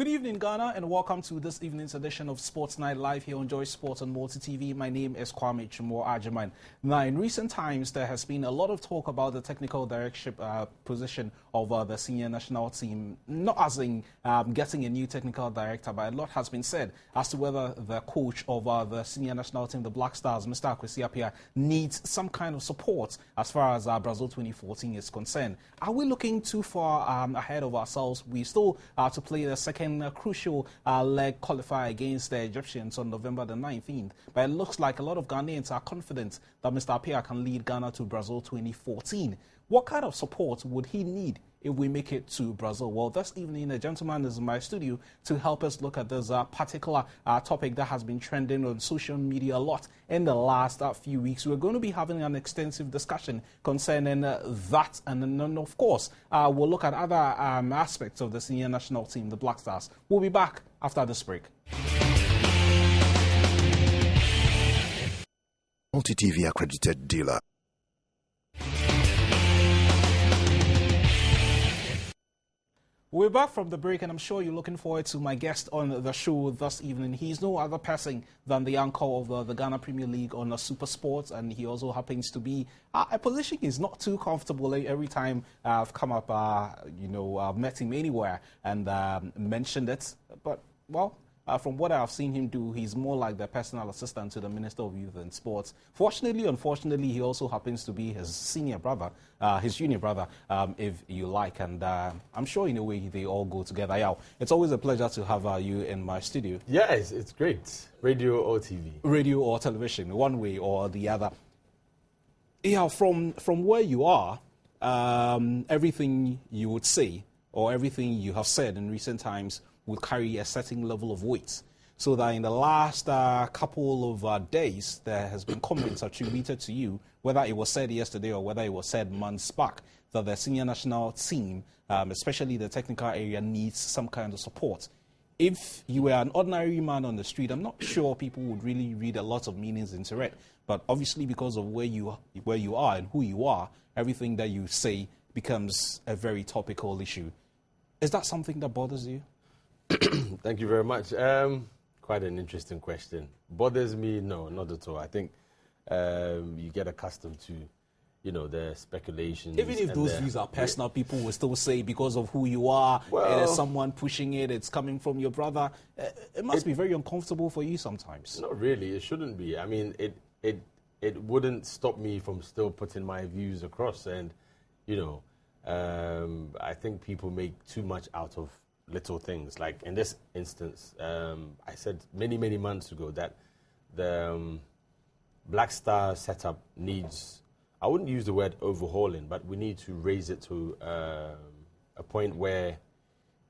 Good evening, Ghana, and welcome to this evening's edition of Sports Night Live here on Joy Sports on Multi TV. My name is Kwame Dwomoh. Now, in recent times, there has been a lot of talk about the technical directorship position of the senior national team, not as in getting a new technical director, but a lot has been said as to whether the coach of the senior national team, the Black Stars, Mr. Kwesi Appiah, needs some kind of support as far as Brazil 2014 is concerned. Are we looking too far ahead of ourselves? We still to play the second crucial leg qualifier against the Egyptians on November the 19th. But it looks like a lot of Ghanaians are confident that Mr. Appiah can lead Ghana to Brazil 2014. What kind of support would he need if we make it to Brazil? Well, this evening, a gentleman is in my studio to help us look at this particular topic that has been trending on social media a lot in the last few weeks. We're going to be having an extensive discussion concerning that. And then, of course, we'll look at other aspects of the senior national team, the Black Stars. We'll be back after this break. Multi-TV accredited dealer. We're back from the break, and I'm sure you're looking forward to my guest on the show this evening. He's no other person than the anchor of the Ghana Premier League on Super Sports, and he also happens to be a position he's not too comfortable in. Every time I've come up, I've met him anywhere and mentioned it. But, well, from what I've seen him do, he's more like the personal assistant to the Minister of Youth and Sports. Fortunately, unfortunately, he also happens to be his junior brother, if you like. And I'm sure in a way they all go together. Yeah, it's always a pleasure to have you in my studio. Yeah, it's great. Radio or TV. Radio or television, one way or the other. Yeah, from where you are, everything you would say or everything you have said in recent times will carry a certain level of weight. So that in the last couple of days, there has been comments attributed to you, whether it was said yesterday or whether it was said months back, that the senior national team, especially the technical area, needs some kind of support. If you were an ordinary man on the street, I'm not sure people would really read a lot of meanings into it. But obviously, because of where you are and who you are, everything that you say becomes a very topical issue. Is that something that bothers you? Thank you very much. Quite an interesting question. Bothers me? No, not at all. I think you get accustomed to, the speculations. Even if those views are personal, people will still say because of who you are, it is someone pushing it, it's coming from your brother. It must be very uncomfortable for you sometimes. Not really. It shouldn't be. I mean, it wouldn't stop me from still putting my views across. And, I think people make too much out of little things. Like in this instance, I said many months ago that the Black Star setup needs, I wouldn't use the word overhauling, but we need to raise it to a point where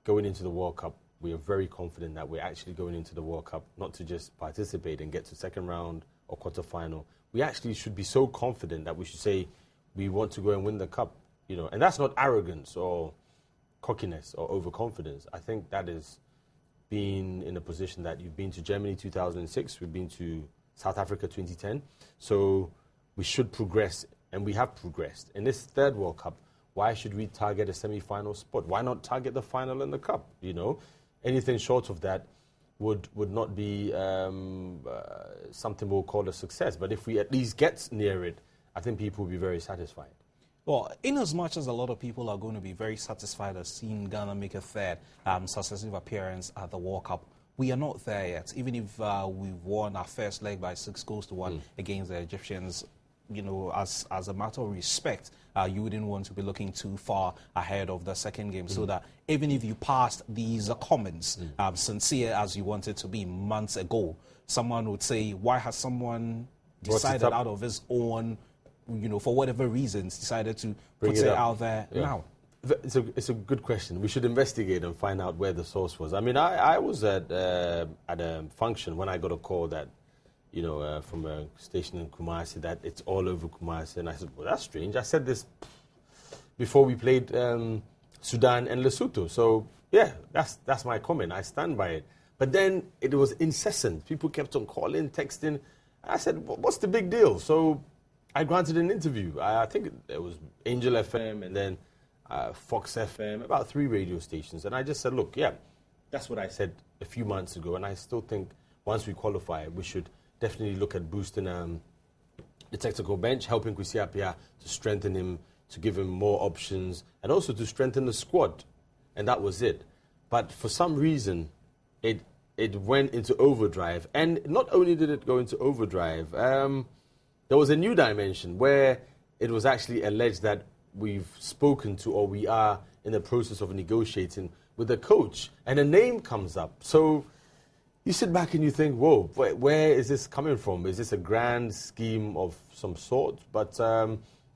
going into the World Cup, we are very confident that we're actually going into the World Cup, not to just participate and get to second round or quarterfinal. We actually should be so confident that we should say we want to go and win the cup, and that's not arrogance or cockiness or overconfidence. I think that is being in a position that you've been to Germany 2006, we've been to South Africa 2010. So we should progress, and we have progressed. In this third World Cup, why should we target a semi-final spot? Why not target the final and the cup? Anything short of that would not be something we'll call a success. But if we at least get near it, I think people will be very satisfied. Well, in as much as a lot of people are going to be very satisfied at seeing Ghana make a third successive appearance at the World Cup, we are not there yet. Even if we've won our first leg by 6-1 against the Egyptians, as a matter of respect, you wouldn't want to be looking too far ahead of the second game. So that even if you passed these comments, sincere as you wanted to be months ago, someone would say, why has someone decided out of his own, for whatever reasons, decided to put it out there now? It's a good question. We should investigate and find out where the source was. I mean, I was at a function when I got a call that, from a station in Kumasi, that it's all over Kumasi. And I said, well, that's strange. I said this before we played Sudan and Lesotho. So, yeah, that's my comment. I stand by it. But then it was incessant. People kept on calling, texting. I said, what's the big deal? So I granted an interview. I think it was Angel FM and then Fox FM, about 3 radio stations. And I just said, look, That's what I said a few months ago, and I still think once we qualify, we should definitely look at boosting the technical bench, helping Kwesi Appiah to strengthen him, to give him more options, and also to strengthen the squad. And that was it. But for some reason, it went into overdrive. And not only did it go into overdrive, there was a new dimension where it was actually alleged that we've spoken to, or we are in the process of negotiating with the coach, and a name comes up. So you sit back and you think, whoa, where is this coming from? Is this a grand scheme of some sort? But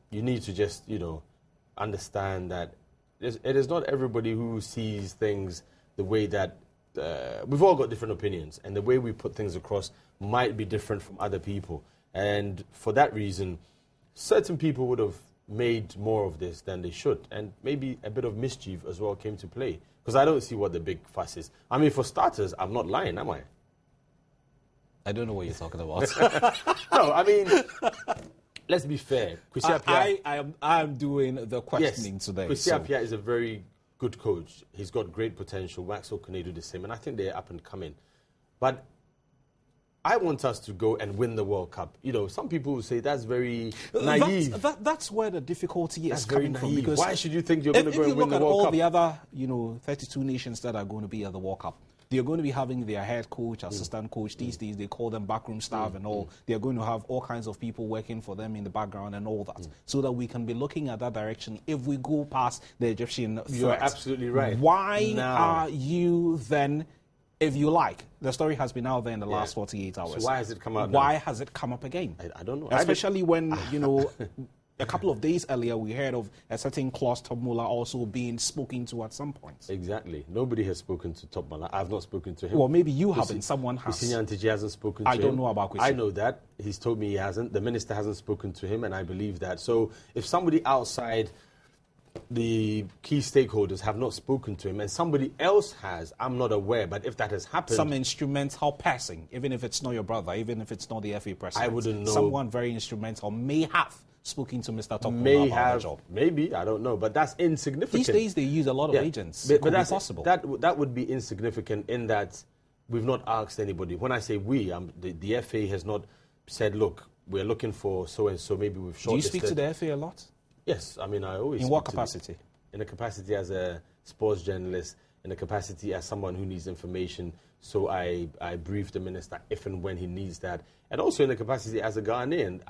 you need to just, understand that it is not everybody who sees things the way that we've all got different opinions, and the way we put things across might be different from other people. And for that reason, certain people would have made more of this than they should, and maybe a bit of mischief as well came to play, because I don't see what the big fuss is. I mean, for starters, I'm not lying, am I? I don't know what you're talking about. No, I mean, let's be fair. Kwesi Appiah, I am doing the questioning today. Kwesi Appiah is a very good coach. He's got great potential. Maxwell can do the same, and I think they're up and coming. But I want us to go and win the World Cup. Some people will say that's very naive. That's where the difficulty is coming from. Because why should you think you're going to go and win the World Cup? If you look at all the other, 32 nations that are going to be at the World Cup, they're going to be having their head coach, assistant coach. These days they call them backroom staff and all. They're going to have all kinds of people working for them in the background and all that, so that we can be looking at that direction if we go past the Egyptian threat. You're absolutely right. Why are you then... If you like, the story has been out there in the last 48 hours. So why has it come out now? Why has it come up again? I don't know. Especially when, a couple of days earlier we heard of a certain Klaus Topmola also being spoken to at some point. Exactly. Nobody has spoken to Topmola. I've not spoken to him. Well, maybe you haven't. Someone has. Kwesi Appiah hasn't spoken to him. I don't know about Kwesi. I know that. He's told me he hasn't. The minister hasn't spoken to him, and I believe that. So if somebody outside the key stakeholders have not spoken to him, and somebody else has, I'm not aware, but if that has happened... Some instrumental passing, even if it's not your brother, even if it's not the FA president. I wouldn't know. Someone very instrumental may have spoken to Mr. Topmola about the job. Maybe, I don't know, but that's insignificant. These days they use a lot of agents. But that's possible. That would be insignificant in that we've not asked anybody. When I say we, the FA has not said, look, we're looking for so-and-so, maybe we've shortlisted. Do you speak to the FA a lot? Yes, I mean, I always... In what capacity? In a capacity as a sports journalist, in a capacity as someone who needs information, so I brief the minister if and when he needs that. And also in a capacity as a Ghanaian,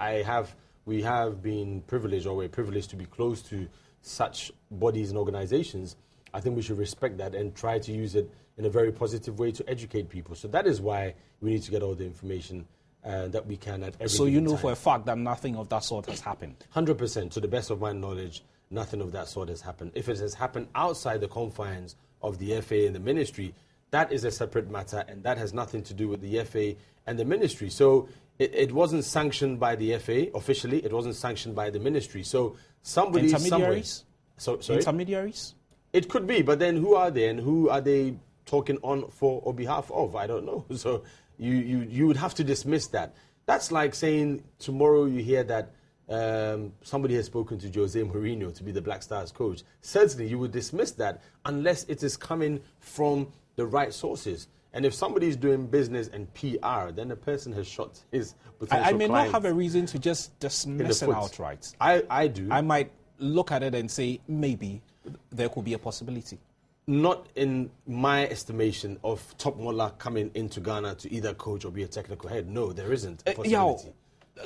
we have been privileged, or we're privileged to be close to such bodies and organizations. I think we should respect that and try to use it in a very positive way to educate people. So that is why we need to get all the information that we can at every So you know time. for a fact that nothing of that sort has happened? 100%. To the best of my knowledge, nothing of that sort has happened. If it has happened outside the confines of the FA and the ministry, that is a separate matter, and that has nothing to do with the FA and the ministry. So it wasn't sanctioned by the FA officially. It wasn't sanctioned by the ministry. So somebody... Intermediaries? Sorry? Intermediaries? It could be, but then who are they, and who are they talking on for or behalf of? I don't know. So you would have to dismiss that. That's like saying tomorrow you hear that somebody has spoken to Jose Mourinho to be the Black Stars coach. Certainly you would dismiss that unless it is coming from the right sources. And if somebody is doing business and PR, then the person has shot his potential I may clients not have a reason to just dismiss it outright. I do. I might look at it and say maybe there could be a possibility. Not in my estimation of Topmola coming into Ghana to either coach or be a technical head. No, there isn't a possibility.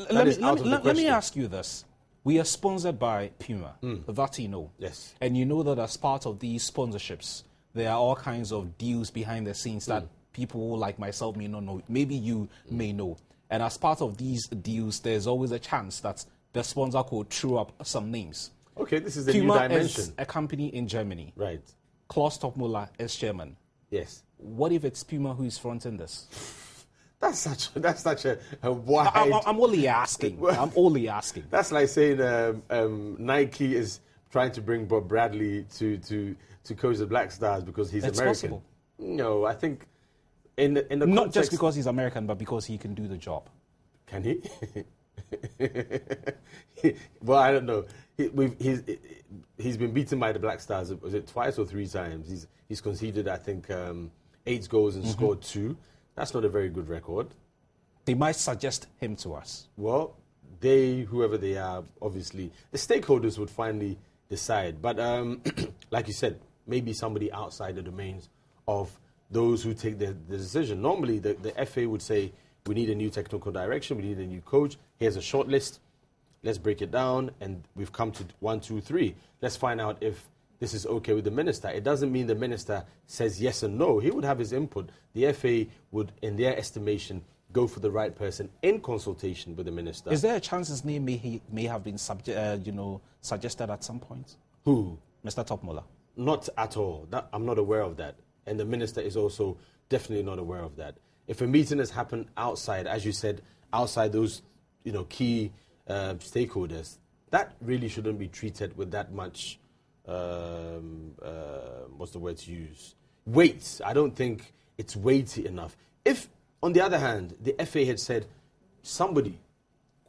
Let me ask you this. We are sponsored by Puma, that you know. Yes. And you know that as part of these sponsorships, there are all kinds of deals behind the scenes that people like myself may not know. Maybe you may know. And as part of these deals, there's always a chance that the sponsor could throw up some names. Okay, this is a Puma new dimension. is a company in Germany. Right. Klaus Topmola is German. Yes. What if it's Puma who is fronting this? That's such a wide... I'm only asking. I'm only asking. That's like saying Nike is trying to bring Bob Bradley to coach the Black Stars because he's American. Possible. No, I think in the not context, just because he's American, but because he can do the job. Can he? Well, I don't know. He's been beaten by the Black Stars. Was it twice or three times? He's conceded, I think, 8 goals and scored 2. That's not a very good record. They might suggest him to us. Well, they, whoever they are, obviously, the stakeholders would finally decide. But like you said, maybe somebody outside the domains of those who take the decision. Normally, the FA would say, we need a new technical direction, we need a new coach. Here's a short list. Let's break it down, and we've come to 1, 2, 3. Let's find out if this is okay with the minister. It doesn't mean the minister says yes and no. He would have his input. The FA would, in their estimation, go for the right person in consultation with the minister. Is there a chance his name may have been suggested at some point? Who? Mr. Topmola. Not at all. I'm not aware of that. And the minister is also definitely not aware of that. If a meeting has happened outside, as you said, outside those key stakeholders, that really shouldn't be treated with that much, what's the word to use? Weight. I don't think it's weighty enough. If, on the other hand, the FA had said, somebody,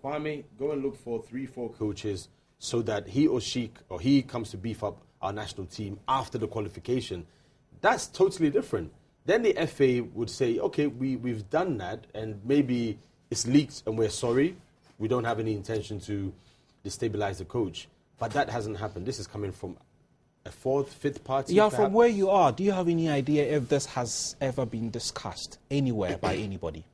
Kwame, go and look for 3, 4 coaches so that he or she or he comes to beef up our national team after the qualification, that's totally different. Then the FA would say, okay, we've done that, and maybe it's leaked and we're sorry. We don't have any intention to destabilize the coach. But that hasn't happened. This is coming from a 4th, 5th party. Yeah, perhaps. from where you are, do you have any idea if this has ever been discussed anywhere by anybody?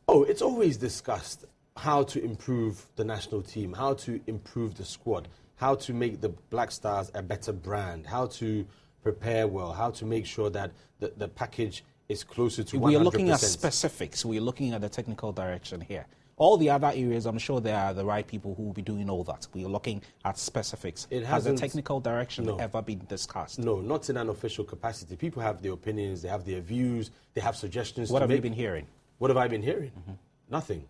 Oh, it's always discussed how to improve the national team, how to improve the squad, how to make the Black Stars a better brand, how to prepare well, how to make sure that the package is closer to 100%. We are looking at specifics. We are looking at the technical direction here. All the other areas, I'm sure there are the right people who will be doing all that. We are looking at specifics. Has the technical direction ever been discussed? No, not in an official capacity. People have their opinions, they have their views, they have suggestions. What have you been hearing? What have I been hearing? Nothing.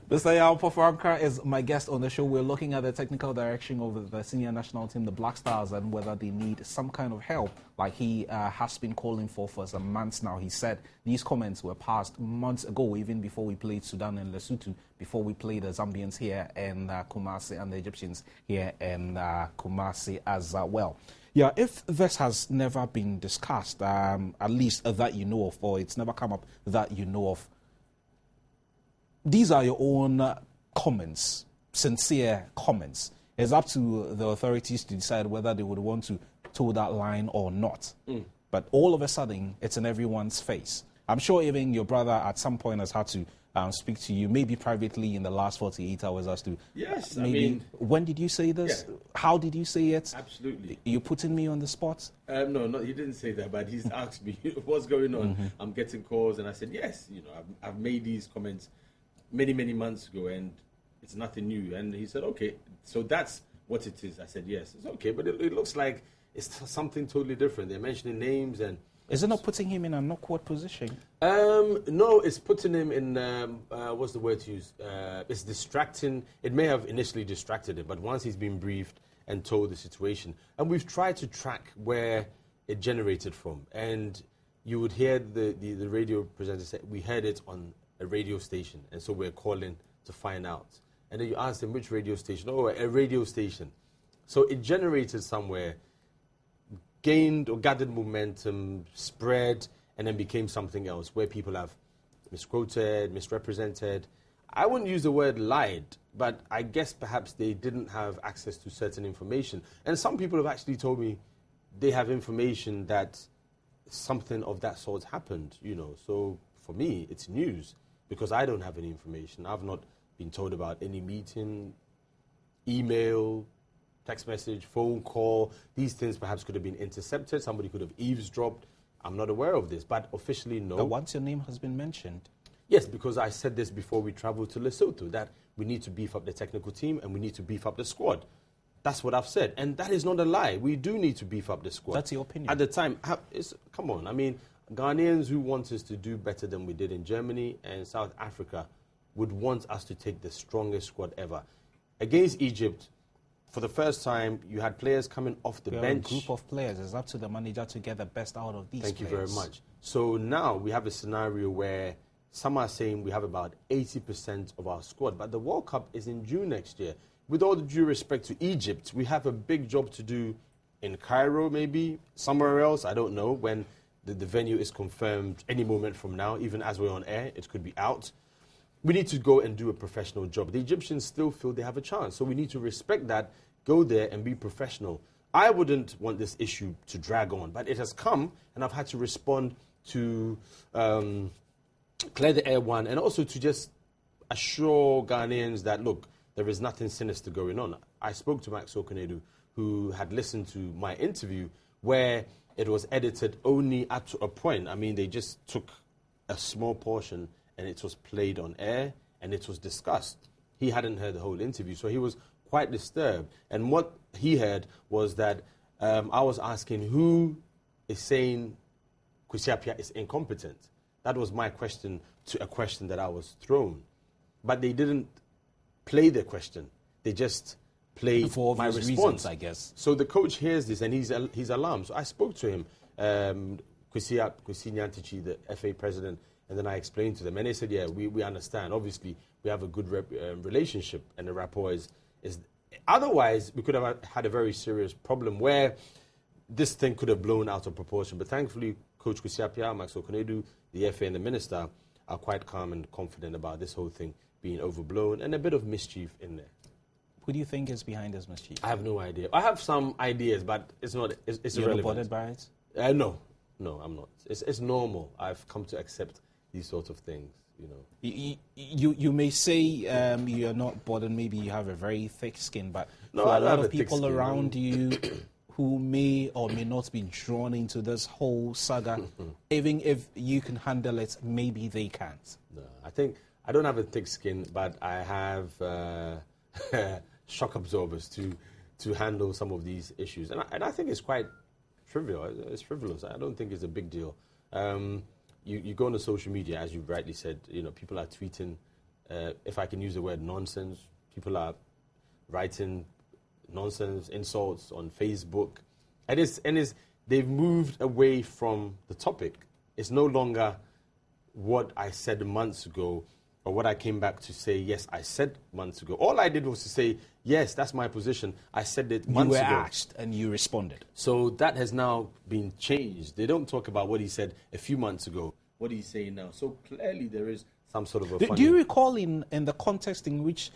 Mr. Yao Pofaramka is my guest on the show. We're looking at the technical direction of the senior national team, the Black Stars, and whether they need some kind of help, like he has been calling for some months now. He said these comments were passed months ago, even before we played Sudan and Lesotho, before we played the Zambians here and Kumasi, and the Egyptians here and Kumasi as well. Yeah, if this has never been discussed, at least that you know of, or it's never come up that you know of, these are your own comments, sincere comments. It's up to the authorities to decide whether they would want to toe that line or not. But all of a sudden, it's in everyone's face. I'm sure even your brother at some point has had to speak to you, maybe privately in the last 48 hours as to... Yes, maybe, I mean... When did you say this? Yeah. How did you say it? Absolutely. You putting me on the spot? No, he didn't say that, but he's asked me, what's going on? I'm getting calls, and I said, yes, I've made these comments many, many months ago, and it's nothing new. And he said, okay, so that's what it is. I said, yes, it's okay, but it looks like it's something totally different. They're mentioning names and... Is it not putting him in an awkward position? No, it's putting him in, what's the word to use? It's distracting. It may have initially distracted him, but once he's been briefed and told the situation, and we've tried to track where it generated from, and you would hear the radio presenter say, we heard it on a radio station, and so we're calling to find out. And then you ask them which radio station. Oh, a radio station. So it generated somewhere, gained or gathered momentum, spread, and then became something else where people have misquoted, misrepresented. I wouldn't use the word lied, but I guess perhaps they didn't have access to certain information. And some people have actually told me they have information that something of that sort happened, So for me, it's news, because I don't have any information. I've not been told about any meeting, email, text message, phone call. These things perhaps could have been intercepted. Somebody could have eavesdropped. I'm not aware of this, but officially, no. But once your name has been mentioned. Yes, because I said this before we traveled to Lesotho, that we need to beef up the technical team and we need to beef up the squad. That's what I've said. And that is not a lie. We do need to beef up the squad. That's your opinion. At the time, come on. I mean, Ghanaians who want us to do better than we did in Germany and South Africa would want us to take the strongest squad ever. Against Egypt, for the first time, you had players coming off the bench. A group of players. It's up to the manager to get the best out of these players. Thank you very much. So now we have a scenario where some are saying we have about 80% of our squad, but the World Cup is in June next year. With all the due respect to Egypt, we have a big job to do in Cairo, maybe somewhere else. I don't know when the venue is confirmed any moment from now. Even as we're on air, it could be out. We need to go and do a professional job. The Egyptians still feel they have a chance, so we need to respect that, go there and be professional. I wouldn't want this issue to drag on, but it has come, and I've had to respond to clear the air one, and also to just assure Ghanaians that, look, there is nothing sinister going on. I spoke to Max Okonedu, who had listened to my interview, where it was edited only up to a point. I mean, they just took a small portion and it was played on air and it was discussed. He hadn't heard the whole interview, so he was quite disturbed. And what he heard was that I was asking who is saying Kwesi Appiah is incompetent. That was my question to a question that I was thrown. But they didn't play the question. They just played for my response, reasons, I guess. So the coach hears this and he's alarmed. So I spoke to him, Kwesi Nyantakyi, the FA president, and then I explained to them. And they said, yeah, we understand. Obviously, we have a good relationship and the rapport is... Otherwise, we could have had a very serious problem where this thing could have blown out of proportion. But thankfully, Coach Kwesi Appiah, Max Okonedu, the FA and the minister are quite calm and confident about this whole thing being overblown and a bit of mischief in there. Who do you think is behind this mischief? I have no idea. I have some ideas, but it's not. It's You're irrelevant. not bothered by it? No, I'm not. It's normal. I've come to accept these sorts of things. You know. You may say you're not bothered. Maybe you have a very thick skin, but No, for I a don't lot have of a thick people skin. around you who may or may not be drawn into this whole saga, even if you can handle it, maybe they can't. No, I think I don't have a thick skin, but I have shock absorbers to handle some of these issues, and I think it's quite trivial. It's frivolous. I don't think it's a big deal. You go on the social media, as you rightly said. You know, people are tweeting. If I can use the word nonsense, people are writing nonsense insults on Facebook, and they've moved away from the topic. It's no longer what I said months ago or what I came back to say, yes, I said months ago. All I did was to say, yes, that's my position. I said it months ago. You were asked and you responded. So that has now been changed. They don't talk about what he said a few months ago. What he's saying now. So clearly there is some sort of a Do you recall in the context in which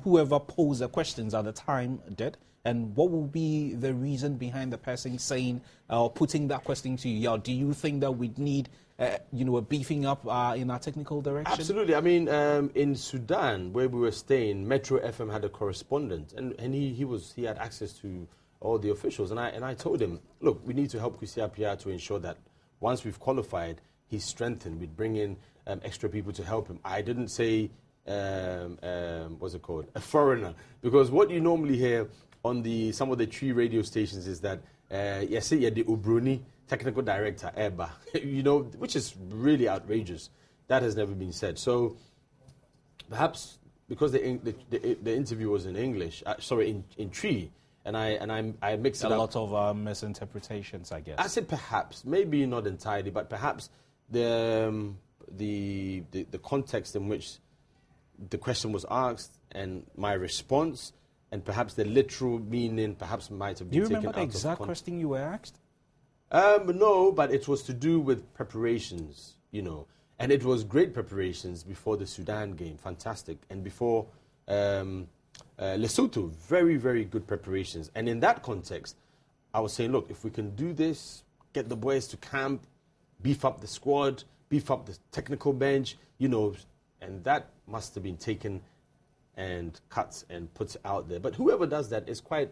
whoever posed the questions at the time did? And what will be the reason behind the person saying or putting that question to you? Yeah, do you think that we need a beefing up in our technical direction? Absolutely. I mean, in Sudan, where we were staying, Metro FM had a correspondent, and he had access to all the officials. And I told him, look, we need to help Kwesi Appiah to ensure that once we've qualified, he's strengthened. We'd bring in extra people to help him. I didn't say, what's it called, a foreigner, because what you normally hear on some of the tree radio stations is that yes, the Ubruni technical director Eba, which is really outrageous. That has never been said. So perhaps because the interview was in English, in Tree, and I mixed it up. A lot of misinterpretations, I guess. I said perhaps, maybe not entirely, but perhaps the context in which the question was asked and my response, and perhaps the literal meaning perhaps might have been taken out of context. Do you remember the exact question you were asked? No, but it was to do with preparations, and it was great preparations before the Sudan game, fantastic, and before Lesotho, very, very good preparations. And in that context, I was saying, look, if we can do this, get the boys to camp, beef up the squad, beef up the technical bench, and that must have been taken and cut and put out there. But whoever does that is quite,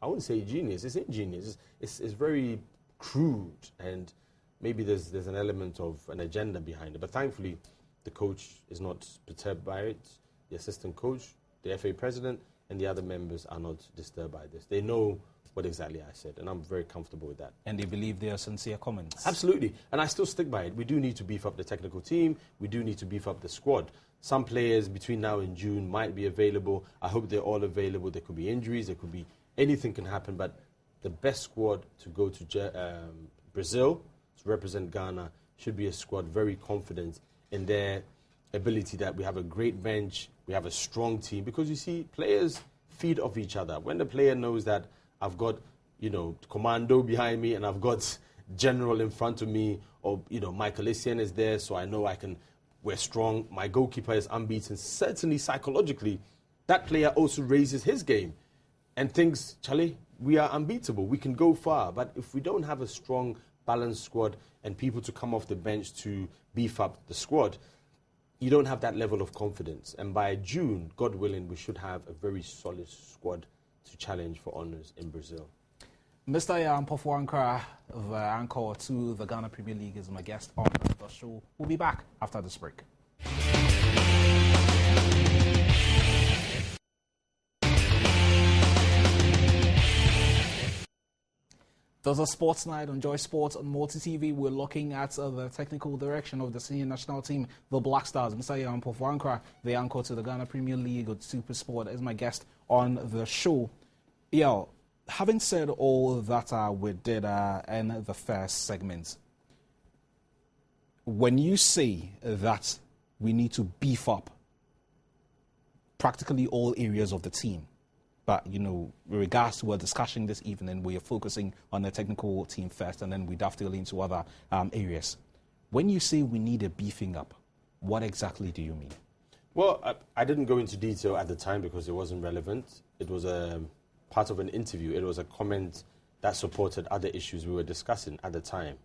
I wouldn't say genius, it's ingenious. It's very crude, and maybe there's an element of an agenda behind it. But thankfully, the coach is not perturbed by it. The assistant coach, the FA president, and the other members are not disturbed by this. They know what exactly I said, and I'm very comfortable with that. And they believe they are sincere comments. Absolutely, and I still stick by it. We do need to beef up the technical team. We do need to beef up the squad. Some players between now and June might be available. I hope they're all available. There could be injuries. There could be anything can happen. But the best squad to go to Brazil to represent Ghana should be a squad very confident in their ability that we have a great bench, we have a strong team. Because you see, players feed off each other. When the player knows that I've got commando behind me, and I've got general in front of me, or, Michael Essien is there, so I know we're strong. My goalkeeper is unbeaten. Certainly, psychologically, that player also raises his game and thinks, Charlie, we are unbeatable. We can go far. But if we don't have a strong, balanced squad and people to come off the bench to beef up the squad, you don't have that level of confidence. And by June, God willing, we should have a very solid squad to challenge for honours in Brazil. Mr. Pofuankra, the anchor to the Ghana Premier League, is my guest on the show. We'll be back after this break. There's a sports night on Joy Sports on Multi TV. We're looking at the technical direction of the senior national team, the Black Stars. Mr. Pofuankra, the anchor to the Ghana Premier League of Super Sport, is my guest on the show. Having said all that we did in the first segment, when you say that we need to beef up practically all areas of the team, but, with regards to our discussion this evening, we are focusing on the technical team first, and then we dovetail into other areas. When you say we need a beefing up, what exactly do you mean? Well, I didn't go into detail at the time because it wasn't relevant. It was part of an interview. It was a comment that supported other issues we were discussing at the time.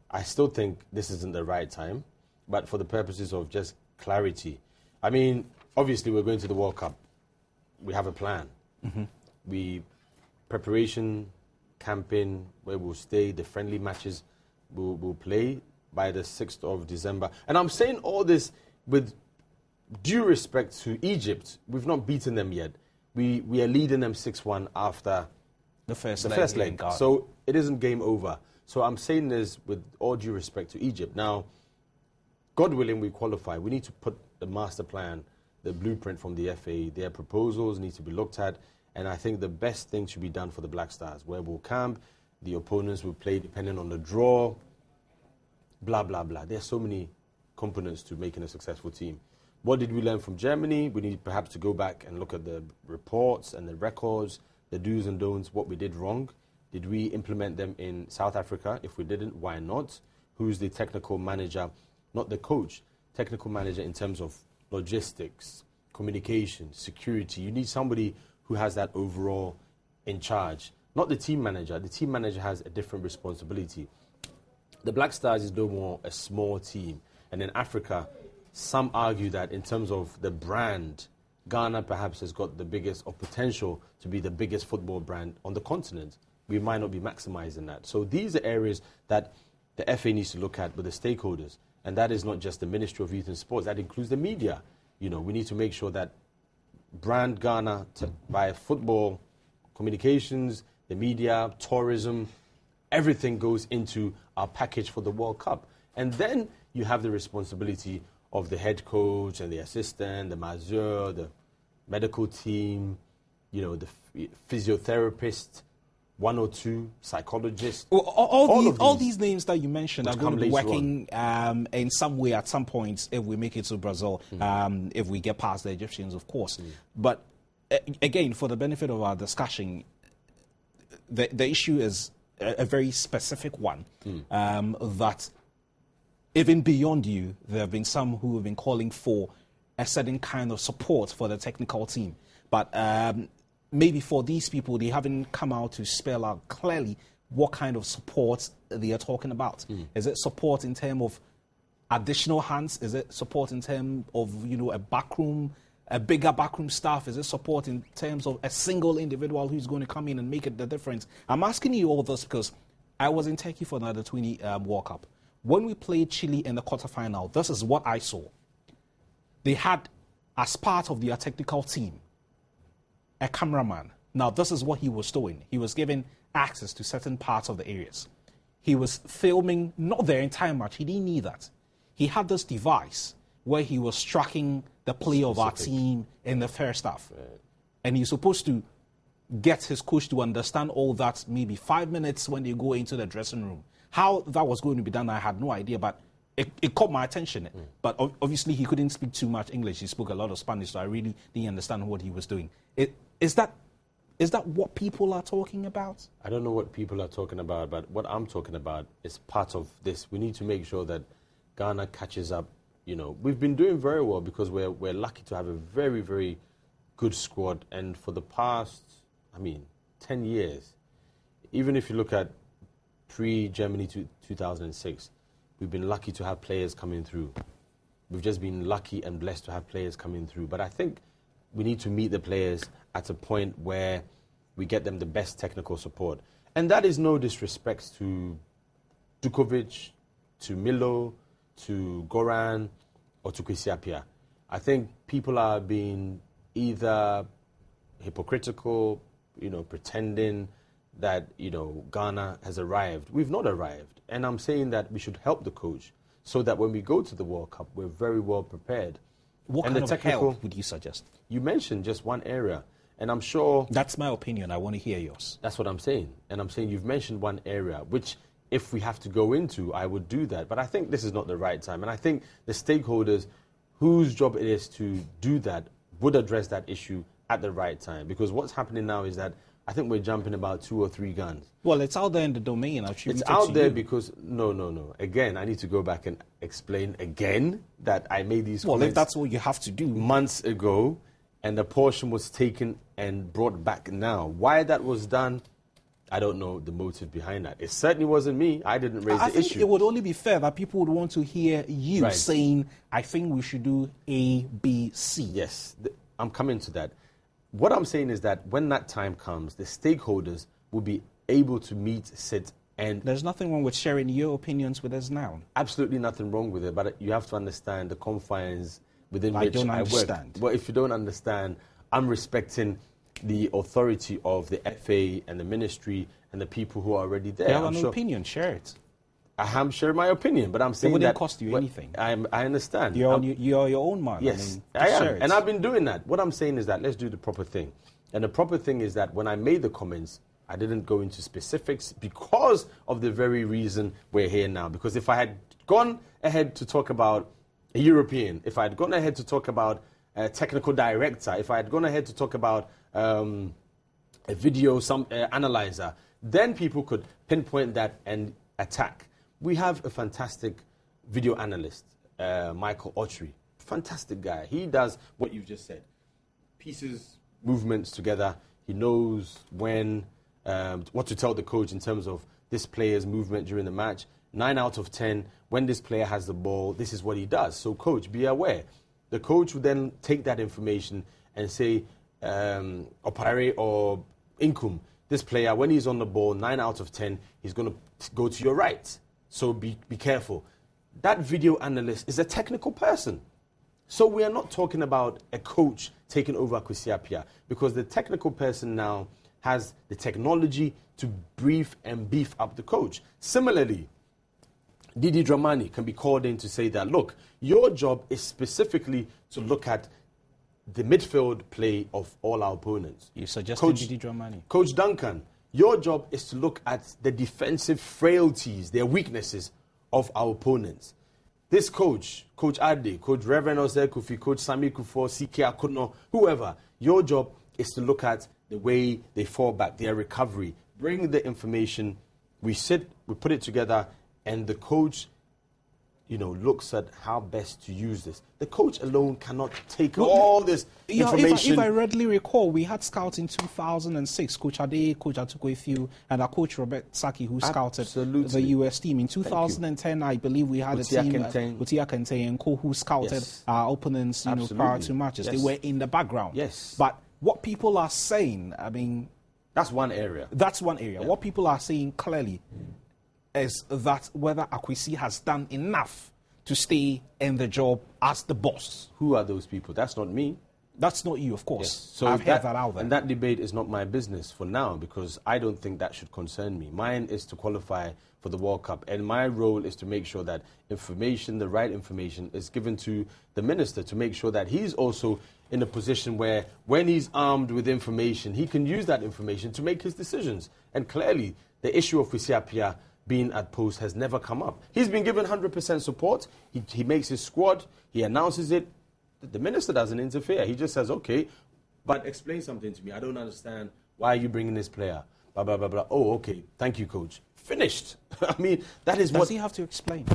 I still think this isn't the right time, but for the purposes of just clarity, obviously we're going to the World Cup. We have a plan. Mm-hmm. Preparation, campaign, where we'll stay, the friendly matches we'll play by the 6th of December. And I'm saying all this with due respect to Egypt. We've not beaten them yet. We are leading them 6-1 after the first leg. So it isn't game over. So I'm saying this with all due respect to Egypt. Now, God willing, we qualify. We need to put the master plan, the blueprint from the FA. Their proposals need to be looked at. And I think the best thing should be done for the Black Stars, where we'll camp, the opponents will play depending on the draw, blah, blah, blah. There's so many components to making a successful team. What did we learn from Germany? We need perhaps to go back and look at the reports and the records, the do's and don'ts, what we did wrong. Did we implement them in South Africa? If we didn't, why not? Who's the technical manager? Not the coach. Technical manager in terms of logistics, communication, security. You need somebody who has that overall in charge. Not the team manager. The team manager has a different responsibility. The Black Stars is no more a small team. And in Africa, some argue that in terms of the brand, Ghana perhaps has got the biggest or potential to be the biggest football brand on the continent. We might not be maximizing that. So these are areas that the FA needs to look at with the stakeholders. And that is not just the Ministry of Youth and Sports. That includes the media. We need to make sure that brand Ghana by football, communications, the media, tourism, everything goes into our package for the World Cup. And then you have the responsibility of the head coach and the assistant, the masseur, the medical team, the physiotherapist, 1 or 2 psychologists. Well, all these names that you mentioned are going to be working in some way at some point if we make it to Brazil, if we get past the Egyptians, of course. But again, for the benefit of our discussion, the issue is a very specific one, that even beyond you, there have been some who have been calling for a certain kind of support for the technical team. But maybe for these people, they haven't come out to spell out clearly what kind of support they are talking about. Is it support in terms of additional hands? Is it support in terms of, a bigger backroom staff? Is it support in terms of a single individual who's going to come in and make it the difference? I'm asking you all this because I was in Turkey for another 20 World Cup. When we played Chile in the quarterfinal, this is what I saw. They had, as part of their technical team, a cameraman. Now, this is what he was doing. He was given access to certain parts of the areas. He was filming not their entire match. He didn't need that. He had this device where he was tracking the play of our team in the first half. Right. And he's supposed to get his coach to understand all that maybe 5 minutes when they go into the dressing room. How that was going to be done, I had no idea, but it caught my attention. But obviously, he couldn't speak too much English. He spoke a lot of Spanish, so I really didn't understand what he was doing. Is that Is that what people are talking about? I don't know what people are talking about, but what I'm talking about is part of this. We need to make sure that Ghana catches up. You know, we've been doing very well because we're lucky to have a very, very good squad. And for the past, 10 years, even if you look at pre-Germany 2006, we've been lucky to have players coming through. We've just been lucky and blessed to have players coming through. But I think we need to meet the players at a point where we get them the best technical support. And that is no disrespect to Dukovic, to Milo, to Goran, or to Kwesi Appiah. I think people are being either hypocritical, pretending that, Ghana has arrived. We've not arrived. And I'm saying that we should help the coach so that when we go to the World Cup, we're very well prepared. What kind of help would you suggest? You mentioned just one area, and I'm sure... That's my opinion. I want to hear yours. That's what I'm saying. And I'm saying you've mentioned one area, which if we have to go into, I would do that. But I think this is not the right time. And I think the stakeholders whose job it is to do that would address that issue at the right time. Because what's happening now is that I think we're jumping about 2 or 3 guns. Well, it's out there in the domain. It's out there because, no. Again, I need to go back and explain again that I made these comments. Well, if that's what you have to do. Months ago, and the portion was taken and brought back now. Why that was done, I don't know the motive behind that. It certainly wasn't me. I didn't raise the issue. I think it would only be fair that people would want to hear you saying, I think we should do A, B, C. Yes, I'm coming to that. What I'm saying is that when that time comes, the stakeholders will be able to meet, sit, and... There's nothing wrong with sharing your opinions with us now. Absolutely nothing wrong with it, but you have to understand the confines within which I work. Well, if you don't understand, I'm respecting the authority of the FA and the ministry and the people who are already there. You have an opinion, share it. I am sharing my opinion, but I'm saying that... It wouldn't cost you anything. I understand. You're your own man. Yes, I am. And I've been doing that. What I'm saying is that let's do the proper thing. And the proper thing is that when I made the comments, I didn't go into specifics because of the very reason we're here now. Because if I had gone ahead to talk about a European, if I had gone ahead to talk about a technical director, if I had gone ahead to talk about a video analyzer, then people could pinpoint that and attack. We have a fantastic video analyst, Michael Autry. Fantastic guy. He does what you've just said. Pieces, movements together. He knows when, what to tell the coach in terms of this player's movement during the match. 9 out of 10, when this player has the ball, this is what he does. So coach, be aware. The coach would then take that information and say, Opare or Inkum, this player, when he's on the ball, 9 out of 10, he's going to go to your right. So be careful. That video analyst is a technical person. So we are not talking about a coach taking over Kwesi Appiah, because the technical person now has the technology to brief and beef up the coach. Similarly, Didi Dramani can be called in to say that, look, your job is specifically to look at the midfield play of all our opponents. You suggested Didi Dramani. Coach Duncan, your job is to look at the defensive frailties, their weaknesses of our opponents. This coach, Coach Ade, Coach Reverend Ose Kufi, Coach Sami Kufo, CK Akono, whoever, your job is to look at the way they fall back, their recovery. Bring the information, we sit, we put it together, and the coach, looks at how best to use this. The coach alone cannot take all this information. If I readily recall, we had scouts in 2006, Coach Ade, Coach Atukwefiu, and our coach Robert Saki, who scouted the US team. In 2010, I believe we had a team, Utia Kente and Co, who scouted our opponents prior to matches. They were in the background. Yes. But what people are saying, that's one area. That's one area. Yeah. What people are saying clearly is that whether Akwesi has done enough to stay in the job as the boss. Who are those people? That's not me. That's not you, of course. Yes. So I've heard that out there. And that debate is not my business for now, because I don't think that should concern me. Mine is to qualify for the World Cup, and my role is to make sure that information, the right information, is given to the minister to make sure that he's also in a position where, when he's armed with information, he can use that information to make his decisions. And clearly, the issue of Kwesi Appiah being at post has never come up. He's been given 100% support. He makes his squad. He announces it. The minister doesn't interfere. He just says, okay, but explain something to me. I don't understand Why are you bringing this player? Blah, blah, blah, blah. Oh, okay. Thank you, coach. Finished. I mean, that is what... Does he have to explain?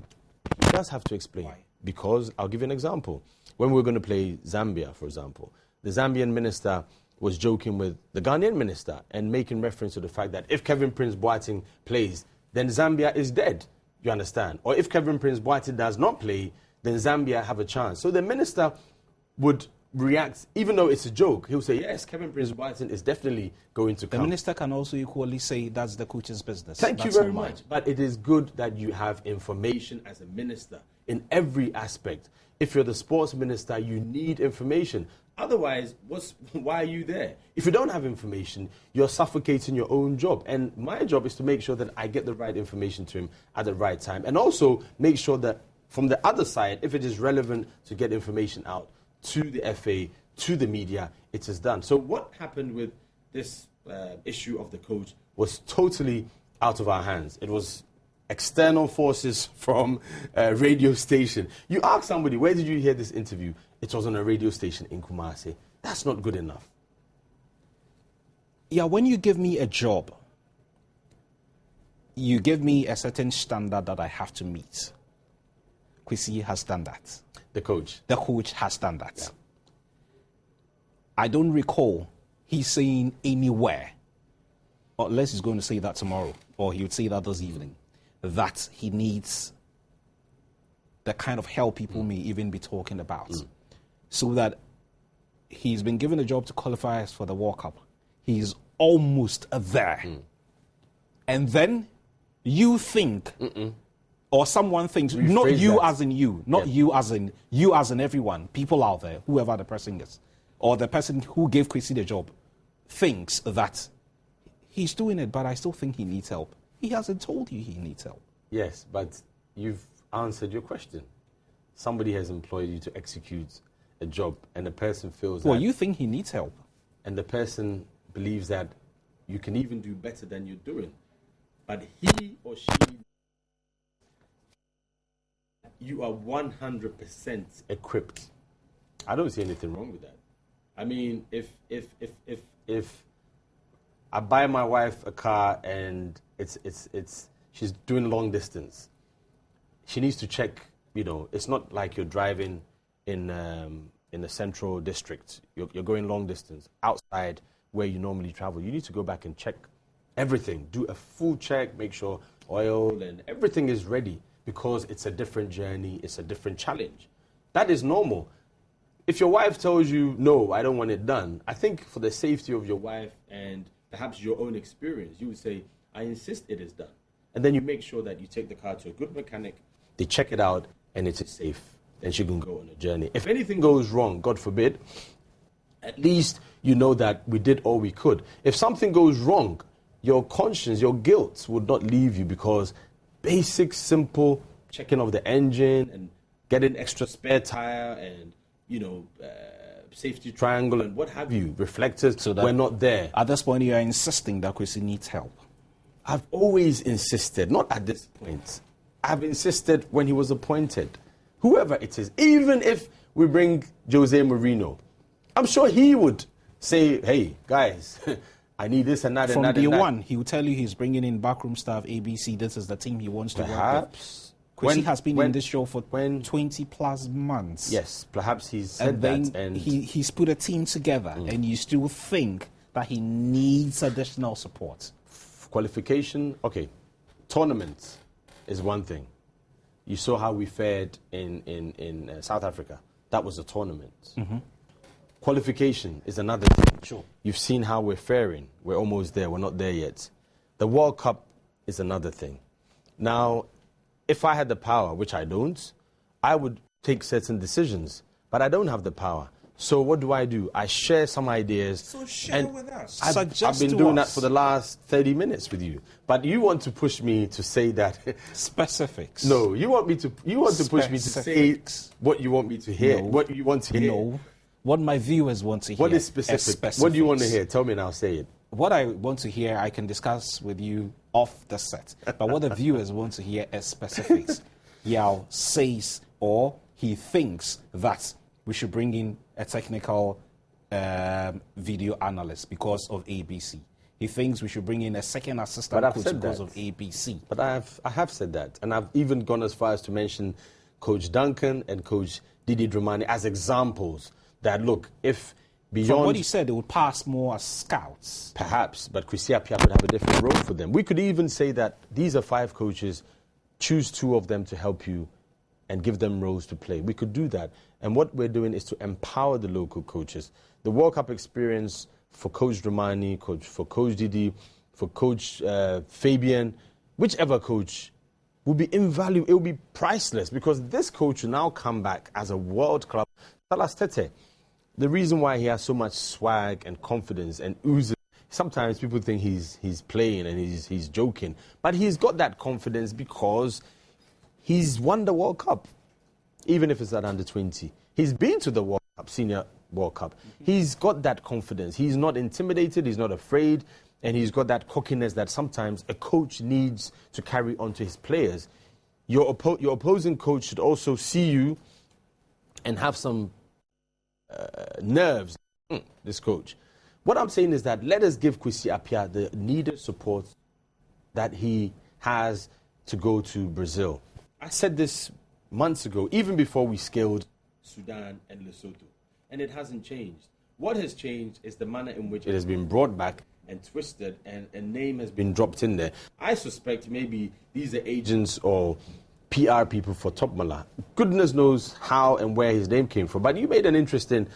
He does have to explain. Why? Because, I'll give you an example. When we were going to play Zambia, for example, the Zambian minister was joking with the Ghanaian minister and making reference to the fact that if Kevin Prince Boateng plays, then Zambia is dead. You understand? Or if Kevin Prince Boateng does not play, then Zambia have a chance. So the minister would react, even though it's a joke. He'll say, yes, Kevin Prince Boateng is definitely going to come. The minister can also equally say that's the coach's business. Thank you very much. But it is good that you have information as a minister in every aspect. If you're the sports minister, you need information. Otherwise, why are you there? If you don't have information, you're suffocating your own job. And my job is to make sure that I get the right information to him at the right time. And also make sure that from the other side, if it is relevant to get information out to the FA, to the media, it is done. So what happened with this issue of the coach was totally out of our hands. It was external forces from a radio station. You ask somebody, where did you hear this interview? It was on a radio station in Kumasi. That's not good enough. Yeah, when you give me a job, you give me a certain standard that I have to meet. Kwesi has done that. The coach? The coach has done that. Yeah. I don't recall he saying anywhere, unless he's going to say that tomorrow, or he would say that this evening, that he needs the kind of help people may even be talking about. So that he's been given a job to qualify us for the World Cup. He's almost there. And then you think, or someone thinks, not you that. as in you, not you as in everyone, people out there, whoever the person is, or the person who gave Kwesi the job, thinks that he's doing it, but I still think he needs help. He hasn't told you he needs help. Yes, but you've answered your question. Somebody has employed you to execute a job, and the person feels Well, that... you think he needs help. And the person believes that you can even do better than you're doing. But he or she... You are 100% equipped. I don't see anything wrong with that. I mean, if I buy my wife a car and she's doing long distance, she needs to check, it's not like you're driving in the central district. You're going long distance outside where you normally travel. You need to go back and check everything. Do a full check, make sure oil and everything is ready, because it's a different journey, it's a different challenge. That is normal. If your wife tells you, no, I don't want it done, I think for the safety of your wife and perhaps your own experience, you would say, I insist it is done. And then you make sure that you take the car to a good mechanic, they check it out, and it is safe. Then she can go on a journey. If anything goes wrong, God forbid, at least you know that we did all we could. If something goes wrong, your conscience, your guilt would not leave you, because basic, simple checking of the engine and getting extra spare tire and, safety triangle and what have you, reflectors, so that we're not there. At this point, you are insisting that Kwesi needs help. I've always insisted, not at this point. I've insisted when he was appointed. Whoever it is, even if we bring Jose Mourinho, I'm sure he would say, hey, guys, I need this and that and that. From day one, he will tell you he's bringing in backroom staff, ABC, this is the team he wants to work with. Perhaps. Kwesi has been in this show for 20 plus months. Yes, perhaps he's said that. And he's put a team together, and you still think that he needs additional support. Qualification, okay. Tournament is one thing. You saw how we fared in South Africa. That was a tournament. Qualification is another thing. Sure. You've seen how we're faring. We're almost there. We're not there yet. The World Cup is another thing. Now, if I had the power, which I don't, I would take certain decisions. But I don't have the power. So what do? I share some ideas. So share with us. I've been doing that for the last 30 minutes with you. But you want to push me to say that... Specifics. No, you want to push me to say what you want me to hear. No. What you want to hear. No. What my viewers want to hear. What is specific? What do you want to hear? Tell me and I'll say it. What I want to hear, I can discuss with you off the set. But what the viewers want to hear is specifics. Yao says, or he thinks that we should bring in a technical video analyst because of ABC. he thinks we should bring in a second assistant coach because of ABC. But I have said that. And I've even gone as far as to mention Coach Duncan and Coach Didi Dramani as examples that, look, if beyond... From what he said, they would pass more as scouts. Perhaps, but Kwesi Appiah would have a different role for them. We could even say that these are 5 coaches, choose 2 of them to help you and give them roles to play. We could do that. And what we're doing is to empower the local coaches. The World Cup experience for Coach Dramani, for Coach Didi, for Coach Fabian, whichever coach, will be invaluable. It will be priceless because this coach will now come back as a world club. Salas Tete, the reason why he has so much swag and confidence and oozes, sometimes people think he's playing and he's joking, but he's got that confidence because he's won the World Cup, even if it's at under 20. He's been to the World Cup, Senior World Cup. He's got that confidence. He's not intimidated. He's not afraid. And he's got that cockiness that sometimes a coach needs to carry on to his players. Your opposing coach should also see you and have some nerves. This coach. What I'm saying is that let us give Kwesi Appiah the needed support that he has to go to Brazil. I said this months ago, even before we scaled Sudan and Lesotho. And it hasn't changed. What has changed is the manner in which it has been brought back and twisted, and a name has been dropped in there. I suspect maybe these are agents or PR people for Topmala. Goodness knows how and where his name came from. But you made an interesting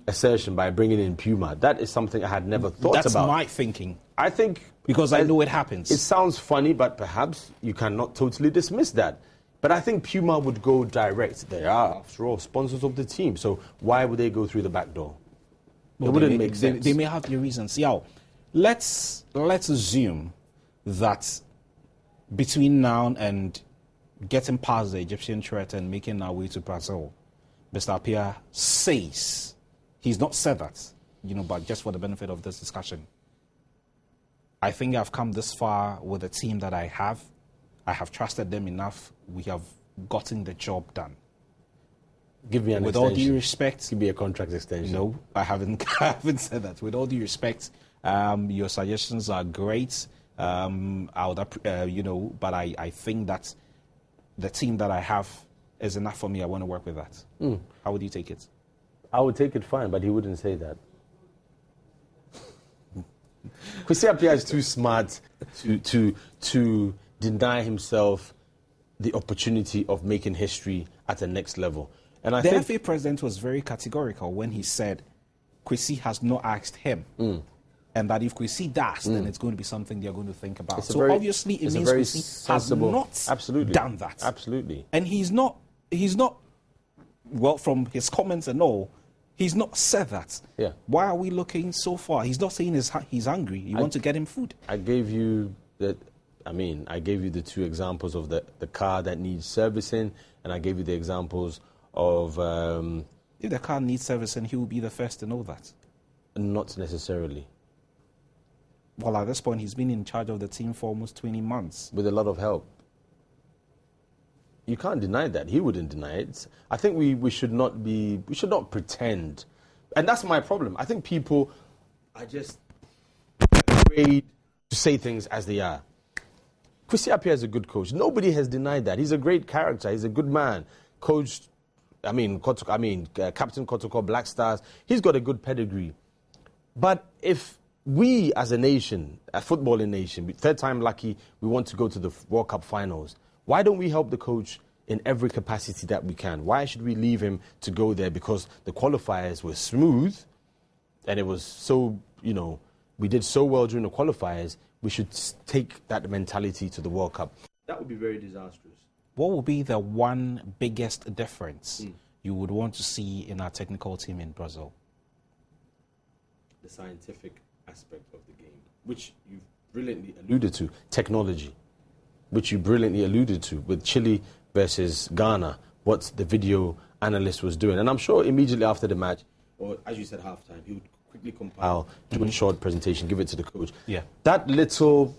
assertion by bringing in Puma. That is something I had never thought about. That's my thinking. I think... Because I know it happens. It sounds funny, but perhaps you cannot totally dismiss that. But I think Puma would go direct. They are, after all, sponsors of the team. So why would they go through the back door? Well, it wouldn't make sense. They may have their reasons. Yeah, let's assume that between now and getting past the Egyptian threat and making our way to Brazil, Mr. Appiah says, he's not said that, but just for the benefit of this discussion, I think I've come this far with the team that I have. I have trusted them enough. We have gotten the job done. Give me an with extension. All due respect. Give me a contract extension. No, I haven't said that. With all due respect, your suggestions are great. I would, but I think that the team that I have is enough for me. I want to work with that. How would you take it? I would take it fine, but he wouldn't say that. Kwesi Appiah is too smart to deny himself the opportunity of making history at the next level. And I think FA president was very categorical when he said Kwesi has not asked him. And that if Kwesi does, then it's going to be something they're going to think about. So obviously it means Kwesi has not done that. Absolutely. And he's not, well, from his comments and all, he's not said that. Yeah. Why are we looking so far? He's not saying he's hungry. You want to get him food. I gave you the 2 examples of the car that needs servicing, and I gave you the examples of... if the car needs servicing, he will be the first to know that. Not necessarily. Well, at this point, he's been in charge of the team for almost 20 months. With a lot of help. You can't deny that. He wouldn't deny it. I think we should not pretend. And that's my problem. I think people are just afraid to say things as they are. Kwesi Appiah is a good coach. Nobody has denied that. He's a great character. He's a good man. Captain Kotoko Black Stars. He's got a good pedigree. But if we as a nation, a footballing nation, third time lucky, we want to go to the World Cup finals, why don't we help the coach in every capacity that we can? Why should we leave him to go there because the qualifiers were smooth and it was so, we did so well during the qualifiers, we should take that mentality to the World Cup. That would be very disastrous. What would be the one biggest difference you would want to see in our technical team in Brazil? The scientific aspect of the game, which you've brilliantly alluded to, technology, which you brilliantly alluded to with Chile versus Ghana, what the video analyst was doing. And I'm sure immediately after the match, or as you said, halftime, he would quickly compile, do a short presentation, give it to the coach. Yeah. That little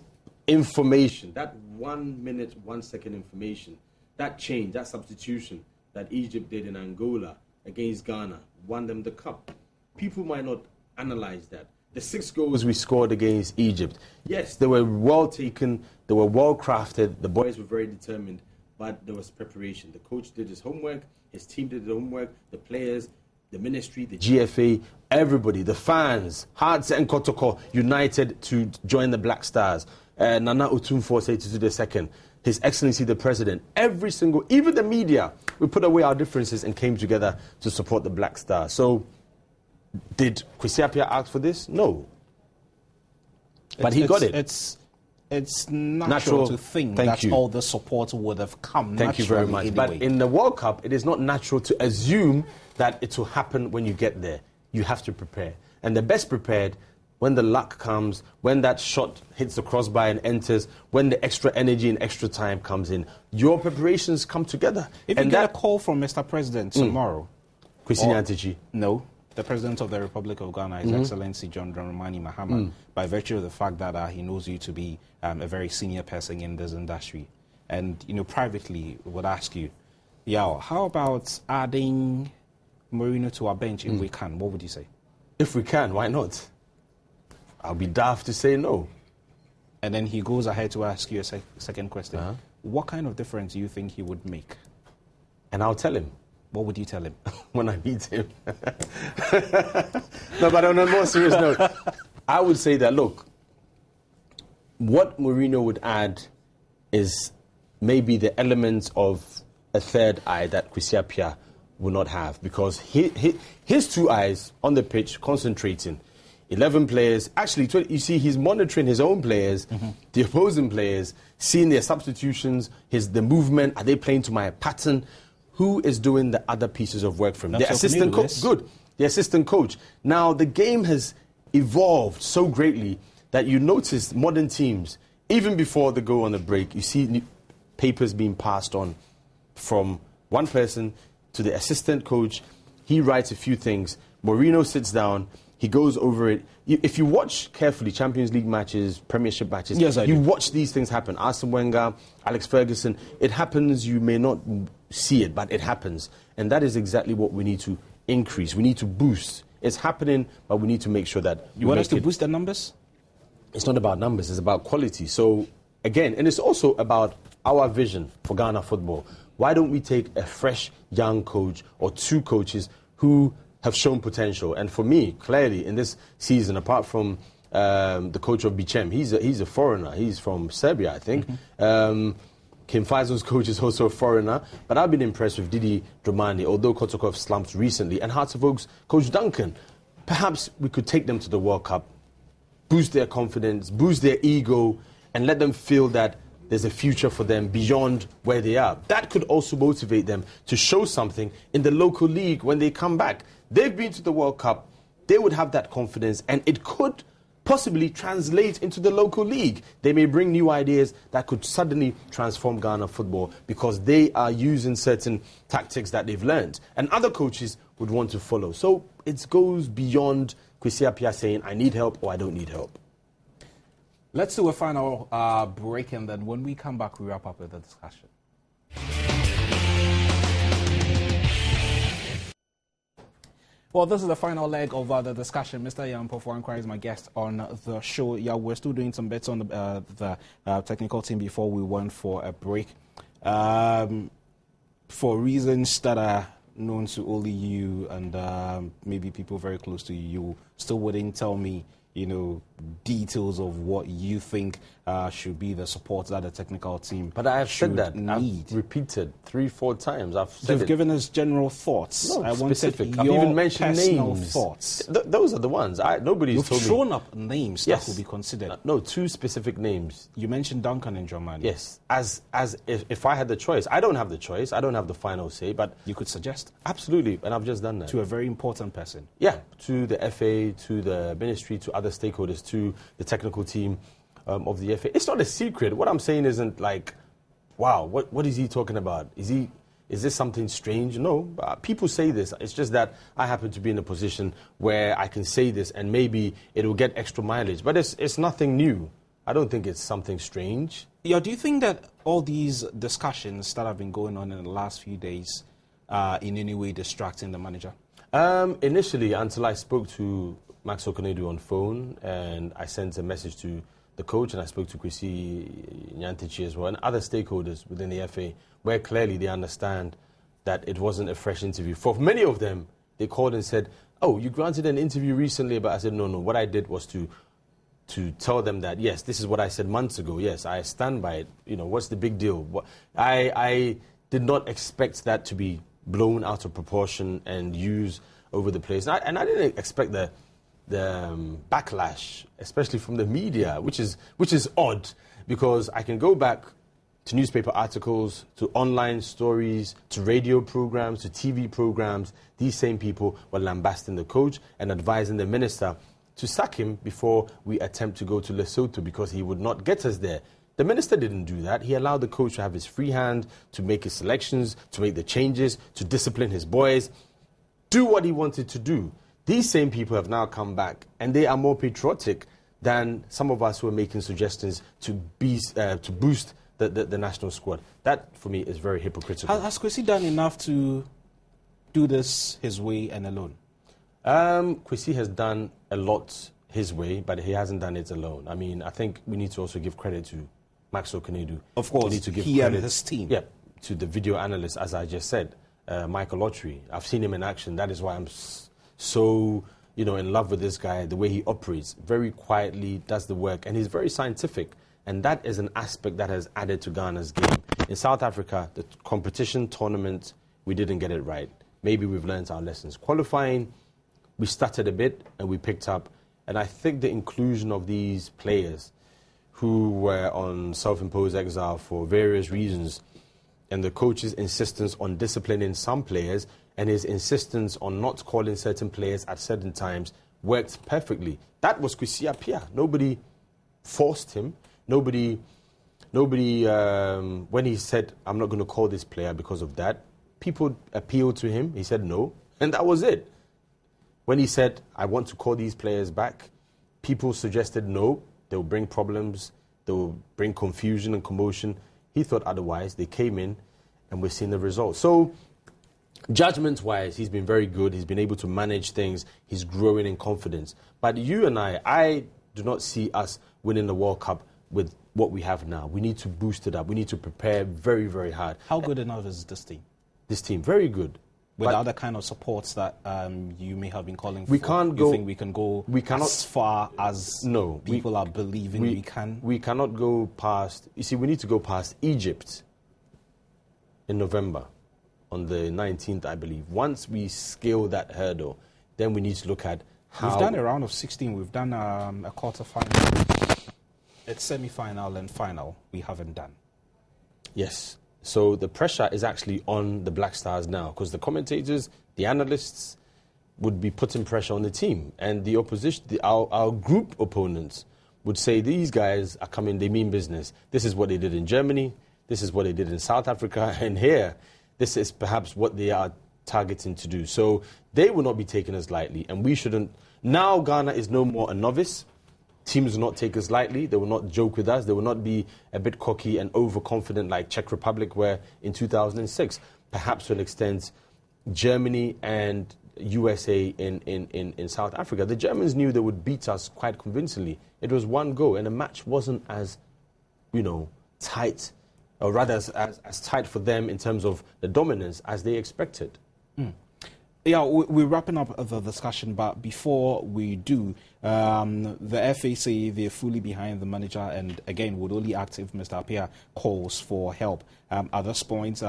information, that 1 minute, 1 second information, that change, that substitution that Egypt did in Angola against Ghana, won them the cup. People might not analyze that. The 6 goals we scored against Egypt, yes, they were well taken, they were well crafted, the boys were very determined, but there was preparation. The coach did his homework, his team did the homework, the players, the ministry, the GFA, everybody, the fans, Hearts and Kotoko united to join the Black Stars. Nana Otumfuo said to do the second. His Excellency the President, every single, even the media, we put away our differences and came together to support the Black Stars. So, did Kwesi Appiah ask for this? No. But he got it. It's natural to think that all the support would have come naturally. Thank you very much. Anyway. But in the World Cup, it is not natural to assume that it will happen when you get there. You have to prepare. And the best prepared, when the luck comes, when that shot hits the crossbar and enters, when the extra energy and extra time comes in, your preparations come together. If you get a call from Mr. President tomorrow... Kwesi Nyantakyi? No. The President of the Republic of Ghana, His Excellency John Dramani Mahama, by virtue of the fact that he knows you to be a very senior person in this industry. And, privately would ask you, Yao, how about adding Mourinho to our bench if we can? What would you say? If we can, why not? I'll be daft to say no. And then he goes ahead to ask you a second question. What kind of difference do you think he would make? And I'll tell him. What would you tell him? When I meet him. No, but on a more serious note, I would say that, look, what Mourinho would add is maybe the elements of a third eye that Kwesi Appiah will not have, because his 2 eyes on the pitch concentrating. 11 players, actually, you see, he's monitoring his own players, the opposing players, seeing their substitutions, the movement, are they playing to my pattern? Who is doing the other pieces of work for him? The assistant coach. Good. The assistant coach. Now, the game has evolved so greatly that you notice modern teams, even before they go on a break, you see papers being passed on from one person to the assistant coach. He writes a few things. Mourinho sits down. He goes over it. If you watch carefully Champions League matches, Premiership matches, you watch these things happen. Arsene Wenger, Alex Ferguson, it happens. You may not see it, but it happens. And that is exactly what we need to increase. We need to boost. It's happening, but we need to make sure that... You want us to boost the numbers? It's not about numbers, it's about quality. So, again, and it's also about our vision for Ghana football. Why don't we take a fresh, young coach or 2 coaches who have shown potential? And for me, clearly, in this season, apart from the coach of Bichem, he's a foreigner. He's from Serbia, I think. Kim Faisal's coach is also a foreigner. But I've been impressed with Didi Dramani, although Kotoko slumped recently. And Hearts of Oak's coach Duncan. Perhaps we could take them to the World Cup, boost their confidence, boost their ego, and let them feel that there's a future for them beyond where they are. That could also motivate them to show something in the local league when they come back. They've been to the World Cup. They would have that confidence, and it could possibly translate into the local league. They may bring new ideas that could suddenly transform Ghana football because they are using certain tactics that they've learned, and other coaches would want to follow. So it goes beyond Kwesi Appiah saying, I need help or I don't need help. Let's do a final break, and then when we come back, we wrap up with the discussion. Well, this is the final leg of the discussion. Mr. Yampo Fuankwa is my guest on the show. Yeah, we're still doing some bits on the technical team before we went for a break. For reasons that are known to only you and maybe people very close to you, you still wouldn't tell me, details of what you think should be the support that the technical team But I have said that. Need. I've repeated 3-4 times. I've said You've given us general thoughts. No, I specific. wanted I've your even mentioned personal names. thoughts. Those are the ones. Nobody's You've told me. thrown up names that could be considered. No, 2 specific names. You mentioned Duncan and Dramani. Yes. As if I had the choice. I don't have the choice. I don't have the final say, but You could suggest. absolutely, and I've just done that. To a very important person. Yeah, to the FA, to the ministry, to other stakeholders, to the technical team of the FA. It's not a secret. What I'm saying isn't like, wow, what is he talking about? Is this something strange? No, people say this. It's just that I happen to be in a position where I can say this and maybe it will get extra mileage. But it's nothing new. I don't think it's something strange. Yeah, do you think that all these discussions that have been going on in the last few days are in any way distracting the manager? Initially, until I spoke to Max Okonedu on phone, and I sent a message to the coach, and I spoke to Kwesi Nyantichi as well, and other stakeholders within the FA, where clearly they understand that it wasn't a fresh interview. For many of them, they called and said, "Oh, you granted an interview recently," but I said, no. What I did was to tell them that, yes, this is what I said months ago. Yes, I stand by it. What's the big deal? I did not expect that to be blown out of proportion and used over the place. And I didn't expect the backlash, especially from the media, which is odd, because I can go back to newspaper articles, to online stories, to radio programs, to TV programs. These same people were lambasting the coach and advising the minister to sack him before we attempt to go to Lesotho because he would not get us there. The minister didn't do that. He allowed the coach to have his free hand, to make his selections, to make the changes, to discipline his boys, do what he wanted to do. These same people have now come back, and they are more patriotic than some of us who are making suggestions to boost the national squad. That, for me, is very hypocritical. Has Kwesi done enough to do this his way and alone? Kwesi has done a lot his way, but he hasn't done it alone. I mean, I think we need to also give credit to Max Okonedu. Of course, we need to give he credit, and his team. Yeah, to the video analyst, as I just said, Michael Lottery. I've seen him in action. That is why I'm so in love with this guy, the way he operates. Very quietly, does the work, and he's very scientific. And that is an aspect that has added to Ghana's game. In South Africa, the competition tournament, we didn't get it right. Maybe we've learned our lessons. Qualifying, we started a bit and we picked up. And I think the inclusion of these players who were on self-imposed exile for various reasons, and the coach's insistence on disciplining some players and his insistence on not calling certain players at certain times worked perfectly. That was Kwesi Appiah. Nobody forced him. Nobody, when he said, "I'm not going to call this player because of that," people appealed to him. He said no, and that was it. When he said, "I want to call these players back," people suggested no, they'll bring problems, they'll bring confusion and commotion. He thought otherwise. They came in, and we're seeing the results. So, judgment-wise, he's been very good. He's been able to manage things. He's growing in confidence. But you and I do not see us winning the World Cup with what we have now. We need to boost it up. We need to prepare very, very hard. How good enough is this team? This team, very good. With other kind of supports that you may have been calling for, we can't you go, think we can go as far as people are believing we can? We cannot go past... You see, we need to go past Egypt in November, on the 19th, I believe. Once we scale that hurdle, then we need to look at how... We've done a round of 16. We've done a quarter-final. It's semi-final and final we haven't done. Yes. So the pressure is actually on the Black Stars now, because the commentators, the analysts would be putting pressure on the team. And the opposition, our group opponents would say, these guys are coming, they mean business. This is what they did in Germany. This is what they did in South Africa. And here, this is perhaps what they are targeting to do. So they will not be taken as lightly. And we shouldn't. Now Ghana is no more a novice. Teams will not take us lightly. They will not joke with us. They will not be a bit cocky and overconfident like Czech Republic were in 2006. Perhaps to an extent, Germany and USA in South Africa. The Germans knew they would beat us quite convincingly. It was one goal, and the match wasn't as, tight, or rather as tight for them in terms of the dominance as they expected. Mm. Yeah, we're wrapping up the discussion, but before we do, the FA say they're fully behind the manager and, again, would only act if Mr. Appiah calls for help. At this point,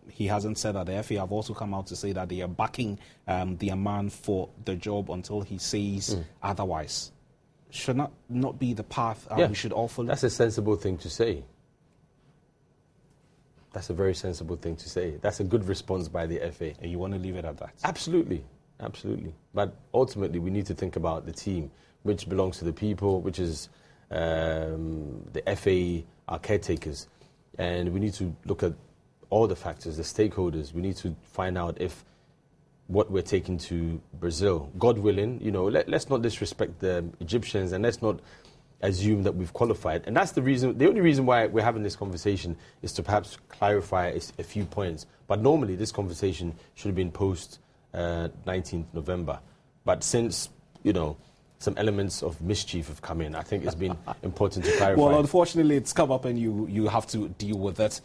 he hasn't said that. The FA have also come out to say that they are backing their man for the job until he says otherwise. Should not be the path we should all follow? That's a sensible thing to say. That's a very sensible thing to say. That's a good response by the FA. And you want to leave it at that? Absolutely. Absolutely. But ultimately, we need to think about the team, which belongs to the people, which is the FA, our caretakers. And we need to look at all the factors, the stakeholders. We need to find out if what we're taking to Brazil, God willing, let's not disrespect the Egyptians, and let's not assume that we've qualified. And that's the only reason why we're having this conversation is to perhaps clarify a few points. But normally this conversation should have been post 19th November. But since some elements of mischief have come in. I think it's been important to clarify. Well, unfortunately, it's come up and you have to deal with it.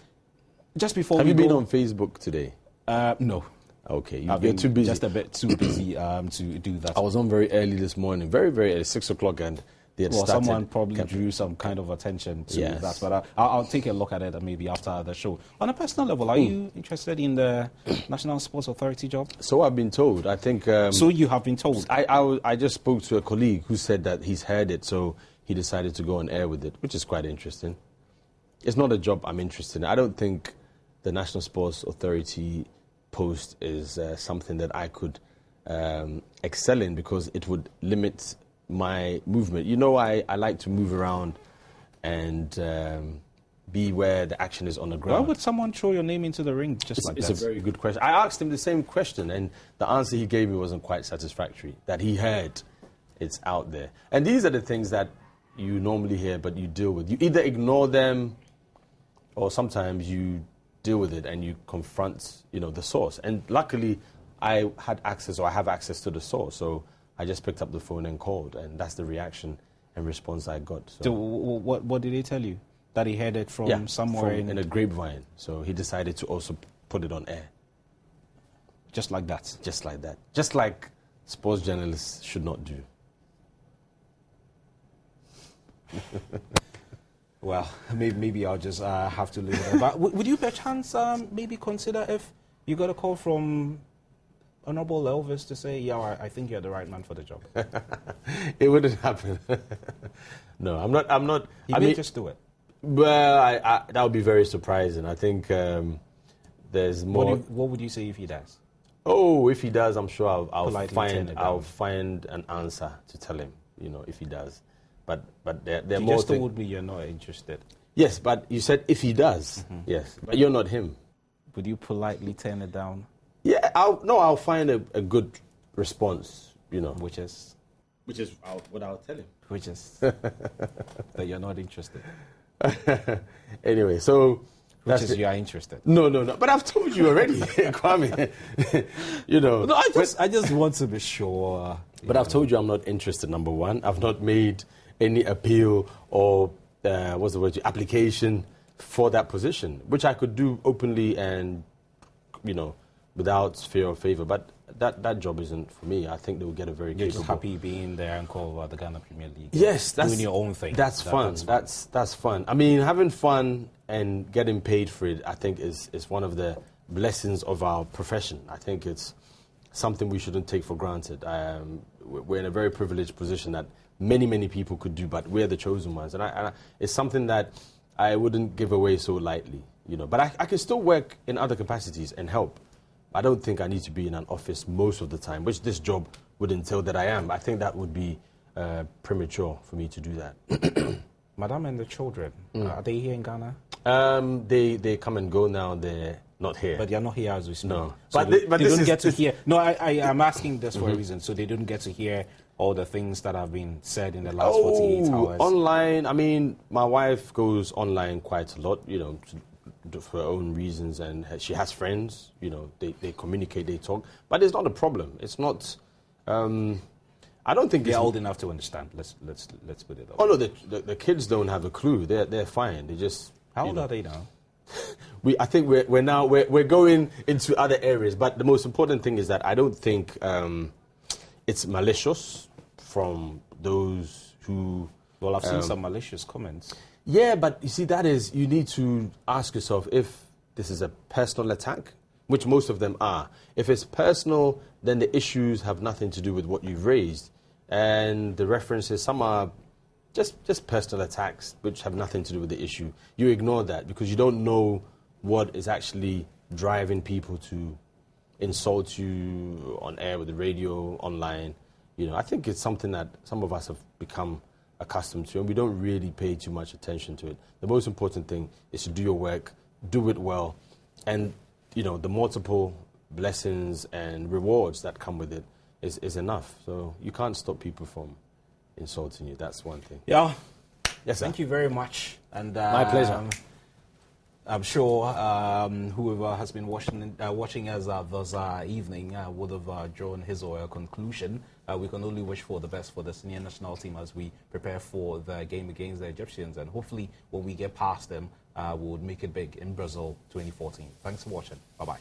Just before have we you go, been on Facebook today? No. Okay, I've you're been too busy. just a bit too busy to do that. I was on very early this morning, very, very early, 6 o'clock, and they had started. Someone probably drew some kind of attention to Yes. that, but I'll take a look at it maybe after the show. On a personal level, are you interested in the National Sports Authority job? So I've been told. I think. So you have been told. I just spoke to a colleague who said that he's heard it, so he decided to go on air with it, which is quite interesting. It's not a job I'm interested in. I don't think the National Sports Authority post is something that I could excel in, because it would limit my movement. I like to move around and be where the action is on the ground. Why would someone throw your name into the ring just like that? It's a very good question. I asked him the same question, and the answer he gave me wasn't quite satisfactory, that he heard it's out there. And these are the things that you normally hear, but you deal with. You either ignore them, or sometimes you deal with it and you confront, the source. And luckily, I had access, or I have access to the source, so I just picked up the phone and called, and that's the reaction and response I got. So what did he tell you? That he heard it from somewhere in a grapevine. So he decided to also put it on air. Just like that? Just like that. Just like sports journalists should not do. Well, maybe I'll just have to leave it there. But would you by chance maybe consider if you got a call from Honorable Elvis to say, yeah, I think you're the right man for the job? It wouldn't happen. No, I'm not. He may just do it. Well, that would be very surprising. I think there's more. What would you say if he does? Oh, if he does, I'm sure I'll find an answer to tell him, if he does. But there are more things. You just told me you're not interested. Yes, but you said if he does. Mm-hmm. Yes, but you're not him. Would you politely turn it down? Yeah, I'll find a good response, Which is what I'll tell him. Which is that you're not interested. Anyway, so which is you are interested. No. But I've told you already, Kwame. No, I just want to be sure. But I've told you I'm not interested. Number one, I've not made any appeal or application for that position, which I could do openly and without fear or favor. But that job isn't for me. I think they will get a very. You're just happy being there and call the Ghana Premier League. Yes, that's doing your own thing. That's fun. That's fun. I mean, having fun and getting paid for it, I think is one of the blessings of our profession. I think it's something we shouldn't take for granted. We're in a very privileged position that many people could do, but we're the chosen ones, and it's something that I wouldn't give away so lightly. But I can still work in other capacities and help. I don't think I need to be in an office most of the time, which this job would entail that I am. I think that would be premature for me to do that. Madam and the children, are they here in Ghana? They come and go now. They're not here. But they're not here as we speak. No. So they don't get to hear. No, I am asking this for a reason. So they don't get to hear all the things that have been said in the last 48 hours. Online. I mean, my wife goes online quite a lot, for her own reasons, and she has friends. They communicate, they talk, but it's not a problem. It's not. I don't think they're old enough to understand. Let's put it. Oh no, the kids don't have a clue. They're fine. They just. How old are they now? I think we're going into other areas, but the most important thing is that I don't think it's malicious from those who. Well, I've seen some malicious comments. Yeah, but you see, you need to ask yourself if this is a personal attack, which most of them are. If it's personal, then the issues have nothing to do with what you've raised, and the references, some are just personal attacks, which have nothing to do with the issue. You ignore that because you don't know what is actually driving people to insult you on air, with the radio, online. I think it's something that some of us have become accustomed to, and we don't really pay too much attention to it. The most important thing is to do your work, do it well, and the multiple blessings and rewards that come with it is enough. So you can't stop people from insulting you. That's one thing. Yeah. Yes, sir. Thank you very much. And my pleasure. I'm sure whoever has been watching us this evening would have drawn his or her conclusion. We can only wish for the best for the senior national team as we prepare for the game against the Egyptians, and hopefully when we get past them, we'll make it big in Brazil 2014. Thanks for watching. Bye-bye.